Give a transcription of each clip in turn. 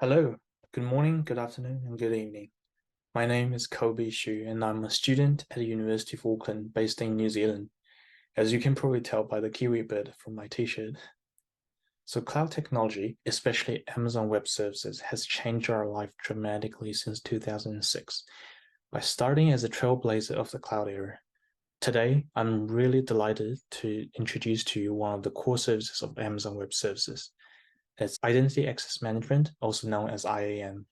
Hello, good morning, good afternoon, and good evening. My name is Kobe Xu, and I'm a student at the University of Auckland based in New Zealand, as you can probably tell by the Kiwi bird from my t-shirt. So cloud technology, especially Amazon Web Services, has changed our life dramatically since 2006 by starting as a trailblazer of the cloud era. Today, I'm really delighted to introduce to you one of the core services of Amazon Web Services. It's Identity Access Management, also known as IAM.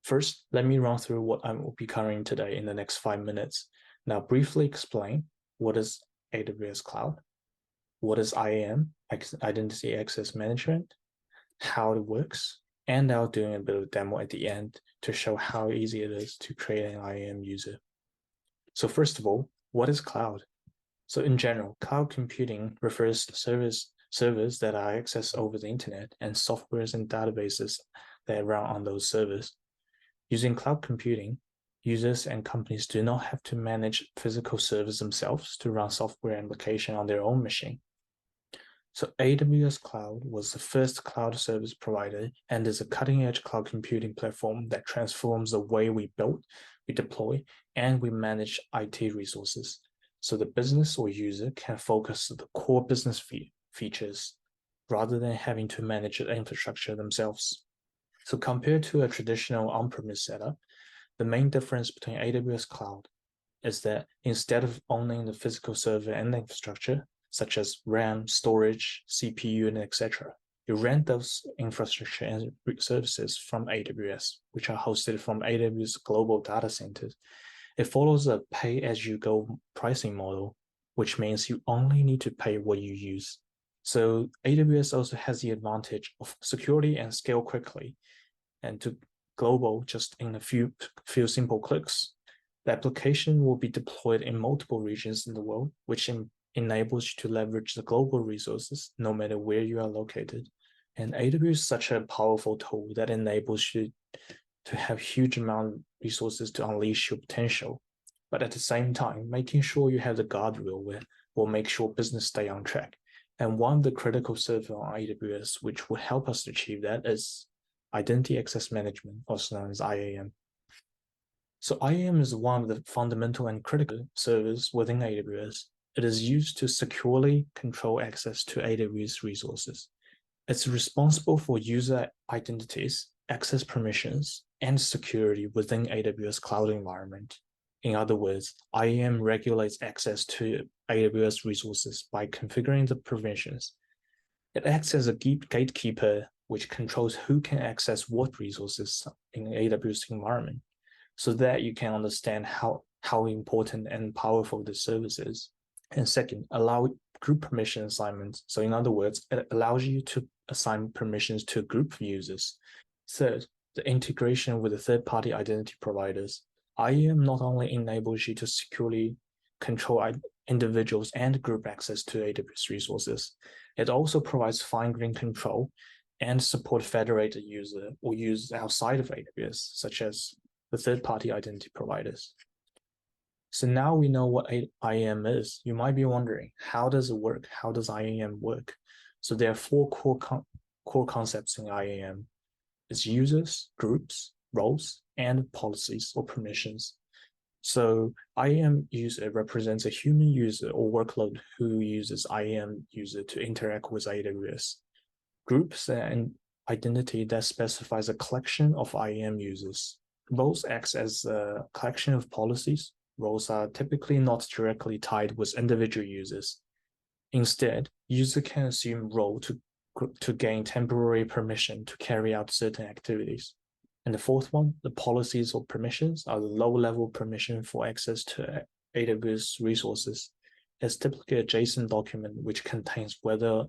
First, let me run through what I will be covering today in the next 5 minutes. Now, briefly explain what is AWS Cloud, what is IAM, Identity Access Management, how it works, and I'll do a bit of a demo at the end to show how easy it is to create an IAM user. So first of all, what is cloud? So in general, cloud computing refers to servers that are accessed over the internet and softwares and databases that run on those servers. Using cloud computing, users and companies do not have to manage physical servers themselves to run software application on their own machine. So AWS Cloud was the first cloud service provider and is a cutting-edge cloud computing platform that transforms the way we build, we deploy, and we manage IT resources. So the business or user can focus on the core business features rather than having to manage the infrastructure themselves. So compared to a traditional on-premise setup, the main difference between AWS Cloud is that instead of owning the physical server and the infrastructure, such as RAM, storage, CPU, and etc., you rent those infrastructure and services from AWS, which are hosted from AWS global data centers. It follows a pay-as-you-go pricing model, which means you only need to pay what you use. So AWS also has the advantage of security and scale quickly and to global just in a few simple clicks. The application will be deployed in multiple regions in the world, which enables you to leverage the global resources no matter where you are located. And AWS is such a powerful tool that enables you to have huge amount of resources to unleash your potential. But at the same time, making sure you have the guardrail will make sure business stay on track. And one of the critical services on AWS, which will help us achieve that, is Identity Access Management, also known as IAM. So IAM is one of the fundamental and critical services within AWS. It is used to securely control access to AWS resources. It's responsible for user identities, access permissions, and security within AWS cloud environment. In other words, IAM regulates access to AWS resources by configuring the permissions. It acts as a gatekeeper which controls who can access what resources in the AWS environment so that you can understand how important and powerful the service is. And second, allow group permission assignments. So in other words, it allows you to assign permissions to a group of users. Third, the integration with the third-party identity providers. IAM not only enables you to securely control individuals and group access to AWS resources, it also provides fine-grained control and support federated user or users outside of AWS, such as the third-party identity providers. So now we know what IAM is. You might be wondering, how does it work? How does IAM work? So there are four core concepts in IAM. It's users, groups, roles, and policies or permissions. So IAM user represents a human user or workload who uses IAM user to interact with AWS. Groups and identity that specifies a collection of IAM users. Roles acts as a collection of policies. Roles are typically not directly tied with individual users. Instead, user can assume role to gain temporary permission to carry out certain activities. And the fourth one, the policies or permissions are the low-level permission for access to AWS resources. It's typically a JSON document which contains whether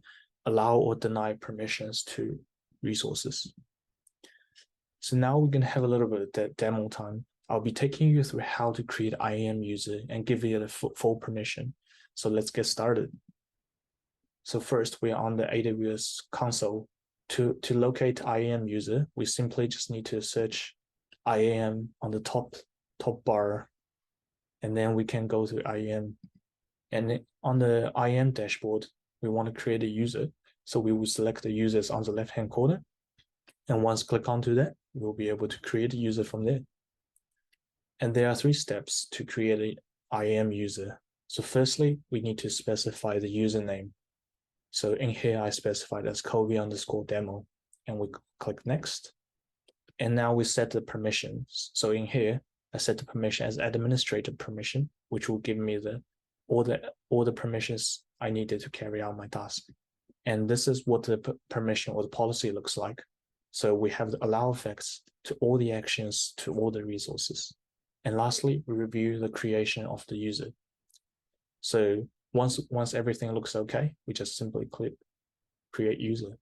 allow or deny permissions to resources. So now we're going to have a little bit of demo time. I'll be taking you through how to create IAM user and give it a full permission. So let's get started. So first, we're on the AWS console. To locate IAM user, we simply just need to search IAM on the top bar, and then we can go to IAM. And on the IAM dashboard, we want to create a user. So we will select the users on the left-hand corner. And once click onto that, we'll be able to create a user from there. And there are 3 steps to create an IAM user. So firstly, we need to specify the username. So in here, I specified as Kobe_demo, and we click next. And now we set the permissions. So in here, I set the permission as administrator permission, which will give me all the permissions I needed to carry out my task. And this is what the permission or the policy looks like. So we have the allow effects to all the actions to all the resources. And lastly, we review the creation of the user. So once everything looks okay, we just simply click create user.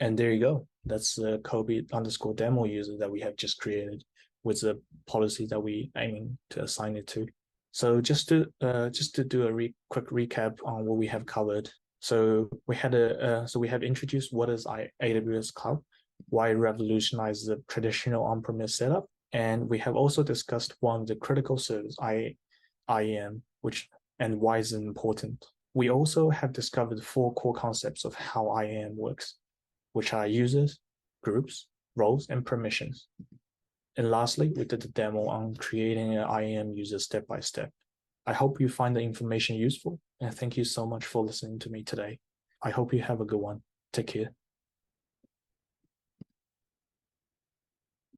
And there you go. That's the Kobe_demo user that we have just created with the policy that we aiming to assign it to. So just to do a quick recap on what we have covered. So we have introduced what is AWS Cloud, why it revolutionized the traditional on-premise setup, and we have also discussed one of the critical service IAM, and why is it important. We also have discovered 4 core concepts of how IAM works, which are users, groups, roles, and permissions. And lastly, we did a demo on creating an IAM user step by step. I hope you find the information useful, and thank you so much for listening to me today. I hope you have a good one. Take care.